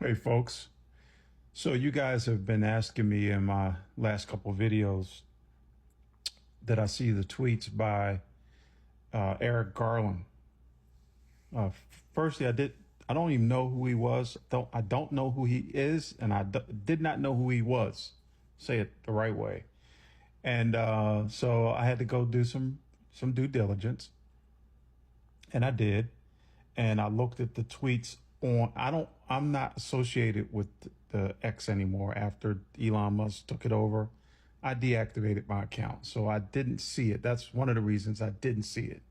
Hey folks, so you guys have been asking me in my last couple of videos that I see the tweets by ERIC Garland. Firstly, I don't even know who he was. I don't know who he is, and did not know who he was. Say it the right way. And so I had to go do some due diligence, and I did. And I looked at the tweets on. I'm not associated with the X anymore after Elon Musk took it over. I deactivated my account, so I didn't see it. That's one of the reasons I didn't see it.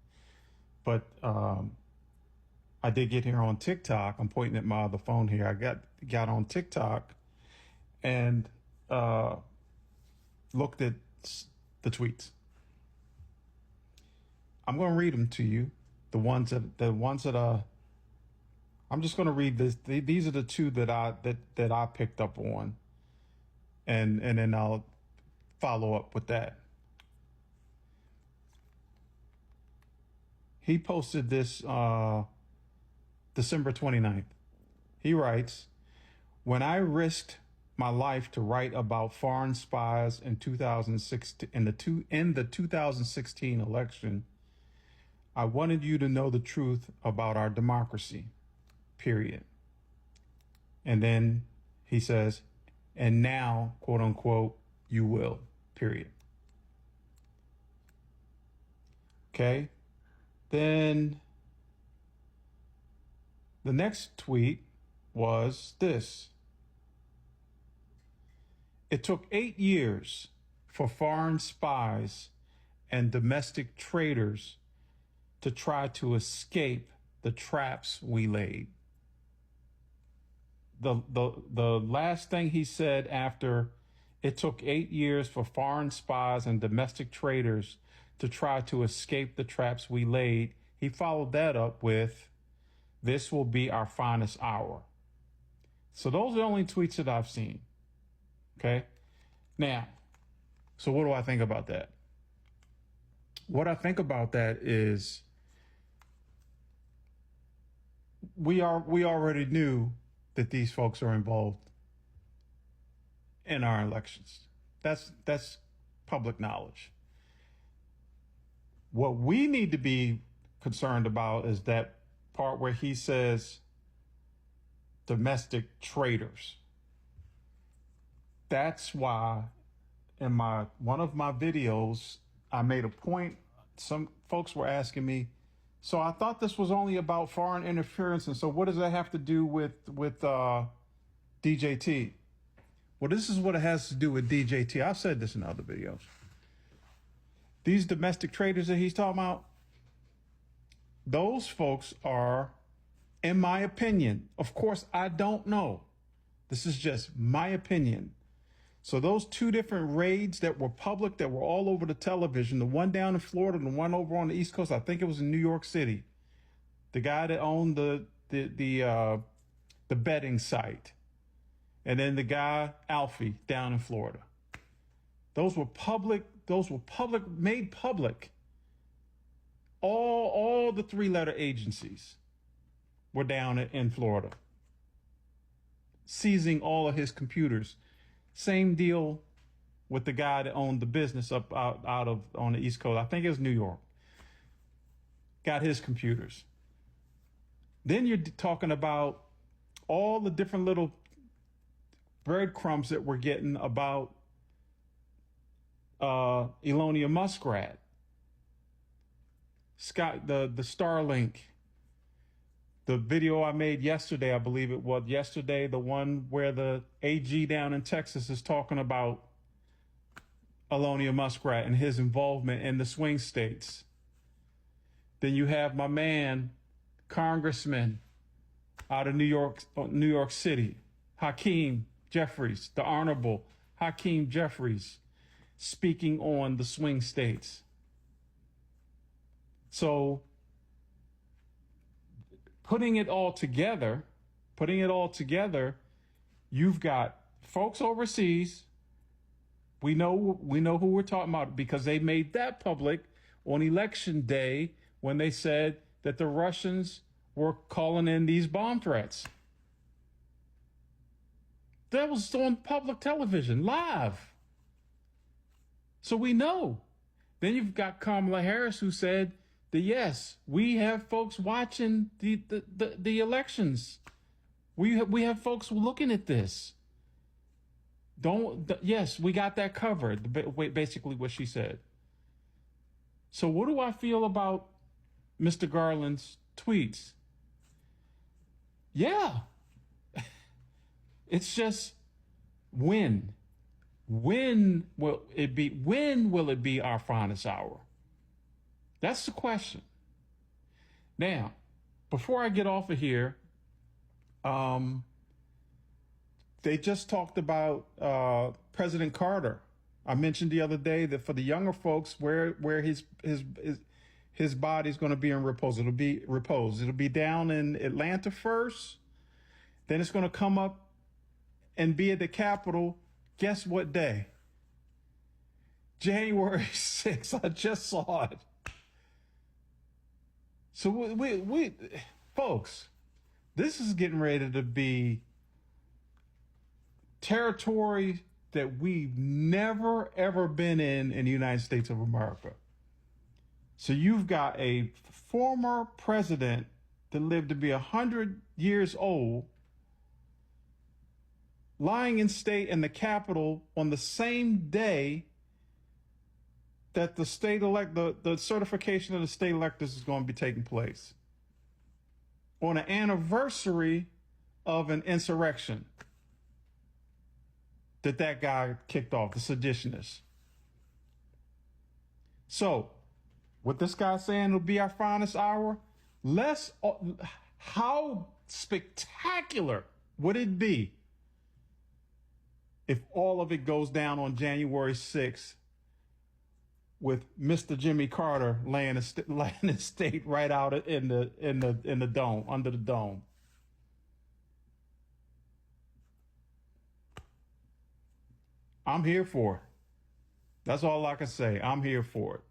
But I did get here on TikTok. I'm pointing at my other phone here. I got on TikTok and looked at the tweets. I'm going to read them to you. The ones that I'm just going to read this. These are the two that I picked up on, and then I'll follow up with that. He posted this December 29th. He writes, "When I risked my life to write about foreign spies in 2016 in the 2016 election, I wanted you to know the truth about our democracy, period." And then he says, "And now, quote unquote, you will, period." Okay. Then the next tweet was this. "It took 8 years for foreign spies and domestic traitors to try to escape the traps we laid." The last thing he said after "it took 8 years for foreign spies and domestic traitors to try to escape the traps we laid," he followed that up with, "This will be our finest hour." So those are the only tweets that I've seen. Okay. Now, so what do I think about that? What I think about that is we already knew that these folks are involved in our elections. That's public knowledge. What we need to be concerned about is that part where he says domestic traitors. That's why in one of my videos, I made a point. Some folks were asking me, so I thought this was only about foreign interference, and so what does that have to do with DJT? Well, this is what it has to do with DJT. I've said this in other videos. These domestic traitors that he's talking about, those folks are, in my opinion, of course, I don't know. This is just my opinion. So those two different raids that were public, that were all over the television, the one down in Florida and the one over on the East Coast, I think it was in New York City. The guy that owned the betting site, and then the guy Alfie down in Florida. Those were public. Made public. All the three-letter agencies were down in Florida, seizing all of his computers. Same deal with the guy that owned the business out on the East Coast. I think it was New York. Got his computers. Then you're talking about all the different little breadcrumbs that we're getting about Elonia Muskrat, Scott, the Starlink, the video I made yesterday, I believe it was yesterday, the one where the AG down in Texas is talking about Elonia Muskrat and his involvement in the swing states. Then you have my man, Congressman out of New York City, Hakeem Jeffries, the Honorable Hakeem Jeffries, speaking on the swing states. So putting it all together, you've got folks overseas. We know who we're talking about because they made that public on election day when they said that the Russians were calling in these bomb threats. That was on public television, live. So we know. Then you've got Kamala Harris, who said that, yes, we have folks watching the elections. We have folks looking at this. Yes, we got that covered. Basically what she said. So what do I feel about Mr. Garland's tweets? Yeah. It's just when will it be our finest hour? That's the question. Now, before I get off of here, they just talked about President Carter. I mentioned the other day that for the younger folks, where his body's going to be in repose. It'll be down in Atlanta first. Then it's going to come up and be at the Capitol. Guess what day? January 6th. I just saw it. So we folks, this is getting ready to be territory that we've never, ever been in the United States of America. So you've got a former president that lived to be 100 years old lying in state in the Capitol on the same day that the certification of the state electors is going to be taking place, on an anniversary of an insurrection that guy kicked off, the seditionists. So, what this guy's saying will be our finest hour, how spectacular would it be if all of it goes down on January 6th with Mr. Jimmy Carter laying in state right out in the dome, under the dome? I'm here for it. That's all I can say. I'm here for it.